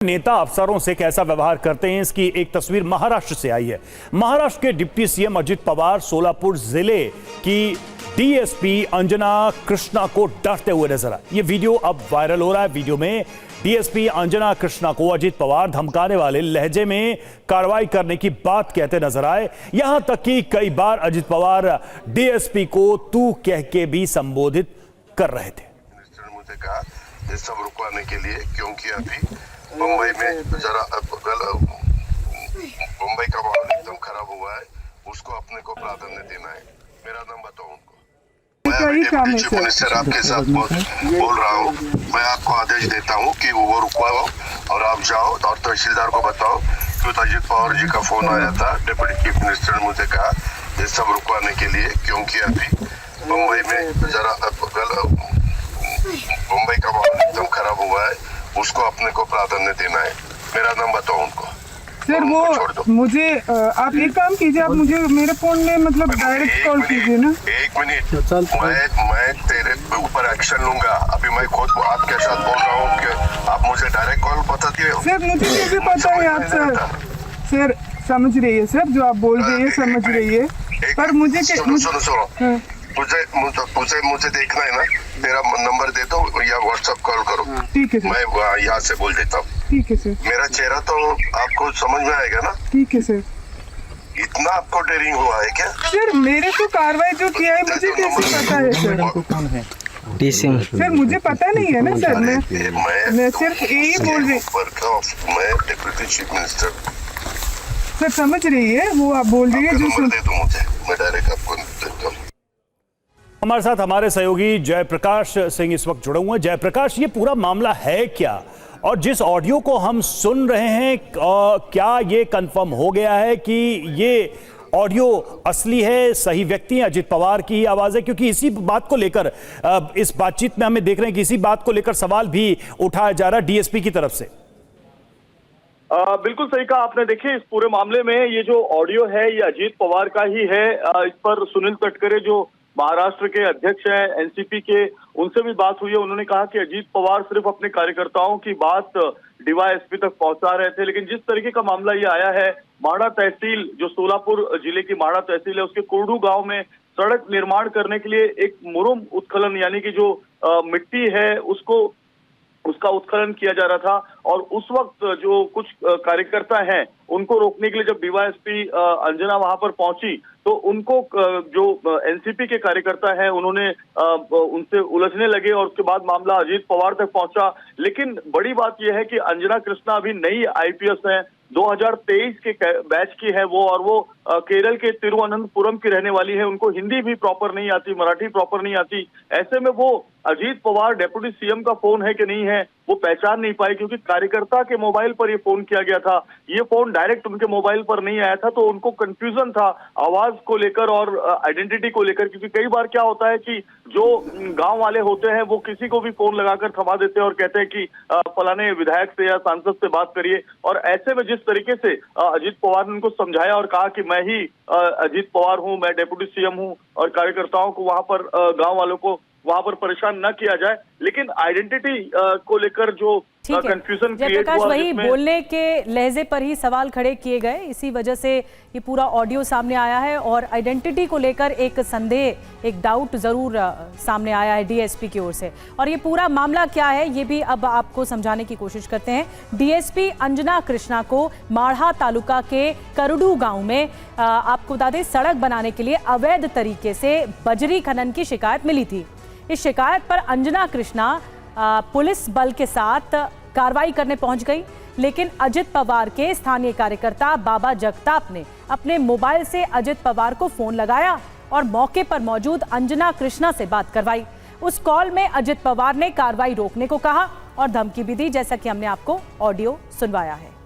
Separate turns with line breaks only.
नेता अफसरों से कैसा व्यवहार करते हैं, इसकी एक तस्वीर महाराष्ट्र से आई है। महाराष्ट्र के डिप्टी सीएम अजित पवार सोलापुर जिले की डीएसपी अंजना कृष्णा को डांटते हुए नजर आए। ये वीडियो अब वायरल हो रहा है। वीडियो में डीएसपी अंजना कृष्णा को अजित पवार धमकाने वाले लहजे में कार्रवाई करने की बात कहते नजर आए। यहां तक कि कई बार अजित पवार डीएसपी को तू कह के भी संबोधित कर रहे थे।
मुझे कहा ये सब रुकवाने के लिए, क्योंकि अभी मुंबई में जरा मुंबई का माहौल एकदम खराब हुआ है, उसको अपने को प्राधान्य देना है। मेरा नाम बताओ उनको। मैं डिप्टी चीफ मिनिस्टर आपके साथ बोल रहा हूँ। मैं आपको आदेश देता हूँ कि वो रुकवाओ और आप जाओ और तहसीलदार को बताओ कि अजित पवार जी का फोन आया था। डिप्टी चीफ मिनिस्टर ने मुझे कहा ये सब रुकवाने के लिए, क्योंकि अभी मुंबई में जरा मुंबई का माहौल एकदम खराब हुआ है, उसको अपने को प्राधान्य देना है। मेरा नाम बताओ उनको।
सर वो मुझे आप एक काम कीजिए, आप मुझे मेरे फोन में मतलब डायरेक्ट कॉल कीजिए ना।
एक मिनट, मैं तेरे ऊपर एक्शन लूंगा। अभी मैं खुद आपके साथ बोल रहा हूँ कि आप मुझे डायरेक्ट कॉल बता दिए।
सर मुझे कैसे पता है आप सर समझ रही है सर, जो आप बोल रही है समझ रही है, पर मुझे
सुनो मुझे देखना है ना। मेरा नंबर दे दो या व्हाट्सएप कॉल करो।
ठीक है सर,
मैं यहाँ से बोल देता हूँ।
ठीक है सर।
मेरा चेहरा तो आपको समझ में आएगा ना।
ठीक है सर।
इतना आपको डेयरिंग हुआ है क्या?
सर मेरे को कार्रवाई जो किया है मुझे कैसे पता है सर?
कौन है?
सर मुझे पता नहीं है ना सर। मैं सिर्फ यही बोल रही।
मैं डिप्टी चीफ मिनिस्टर
सर समझ रही है वो आप बोल रही है जो
नंबर दे दो मुझे, मैं डायरेक्ट आपको देता हूँ।
हमारे साथ हमारे सहयोगी जयप्रकाश सिंह इस वक्त जुड़े हुए हैं। जयप्रकाश, ये पूरा मामला है क्या, और जिस ऑडियो को हम सुन रहे हैं क्या ये कंफर्म हो गया है कि ये ऑडियो असली है, सही व्यक्ति है, अजित पवार की ही आवाज है? क्योंकि इसी बात को लेकर इस बातचीत में हमें देख रहे हैं कि इसी बात को लेकर सवाल भी उठाया जा रहा है डीएसपी की तरफ से।
बिल्कुल सही कहा आपने। देखिए, इस पूरे मामले में ये जो ऑडियो है ये अजित पवार का ही है। इस पर सुनील तटकरे जो महाराष्ट्र के अध्यक्ष हैं एनसीपी के, उनसे भी बात हुई है। उन्होंने कहा कि अजित पवार सिर्फ अपने कार्यकर्ताओं की बात डीवाईएसपी तक पहुंचा रहे थे। लेकिन जिस तरीके का मामला ये आया है, माढ़ा तहसील जो सोलापुर जिले की माढ़ा तहसील है, उसके कुर्डू गांव में सड़क निर्माण करने के लिए एक मुरुम उत्खनन यानी कि जो मिट्टी है उसका उत्खनन किया जा रहा था। और उस वक्त जो कुछ कार्यकर्ता हैं उनको रोकने के लिए जब डीवाईएसपी अंजना वहां पर पहुंची तो उनको जो एनसीपी के कार्यकर्ता हैं उन्होंने उनसे उलझने लगे और उसके बाद मामला अजित पवार तक पहुंचा। लेकिन बड़ी बात यह है कि अंजना कृष्णा अभी नई आईपीएस हैं, 2023 के बैच की है वो, और वो केरल के तिरुवनंतपुरम की रहने वाली है। उनको हिंदी भी प्रॉपर नहीं आती, मराठी प्रॉपर नहीं आती। ऐसे में वो अजित पवार डिप्टी सीएम का फोन है कि नहीं है वो पहचान नहीं पाई, क्योंकि कार्यकर्ता के मोबाइल पर ये फोन किया गया था। ये फोन डायरेक्ट उनके मोबाइल पर नहीं आया था, तो उनको कंफ्यूजन था आवाज को लेकर और आइडेंटिटी को लेकर। क्योंकि कई बार क्या होता है कि जो गांव वाले होते हैं वो किसी को भी फोन लगाकर थमा देते हैं और कहते हैं कि फलाने विधायक से या सांसद से बात करिए। और ऐसे में जिस तरीके से अजित पवार ने उनको समझाया और कहा कि मैं ही अजित पवार हूं, मैं डिप्टी सीएम हूं, और कार्यकर्ताओं को वहां पर गांव वालों को वहां पर परेशान न किया जाए, लेकिन आइडेंटिटी को लेकर जो कंफ्यूजन क्रिएट हुआ,
वही बोलने के लहजे पर ही सवाल खड़े किए गए। इसी वजह से ये पूरा ऑडियो सामने आया है और आइडेंटिटी को लेकर एक संदेह, एक डाउट जरूर सामने आया है डीएसपी की ओर से। और ये पूरा मामला क्या है ये भी अब आपको समझाने की कोशिश करते हैं। डीएसपी अंजना कृष्णा को माढ़ा तालुका के करडू गांव में आपको बता दें सड़क बनाने के लिए अवैध तरीके से बजरी खनन की शिकायत मिली थी। इस शिकायत पर अंजना कृष्णा पुलिस बल के साथ कार्रवाई करने पहुंच गई, लेकिन अजित पवार के स्थानीय कार्यकर्ता बाबा जगताप ने अपने मोबाइल से अजित पवार को फोन लगाया और मौके पर मौजूद अंजना कृष्णा से बात करवाई। उस कॉल में अजित पवार ने कार्रवाई रोकने को कहा और धमकी भी दी, जैसा कि हमने आपको ऑडियो सुनवाया है।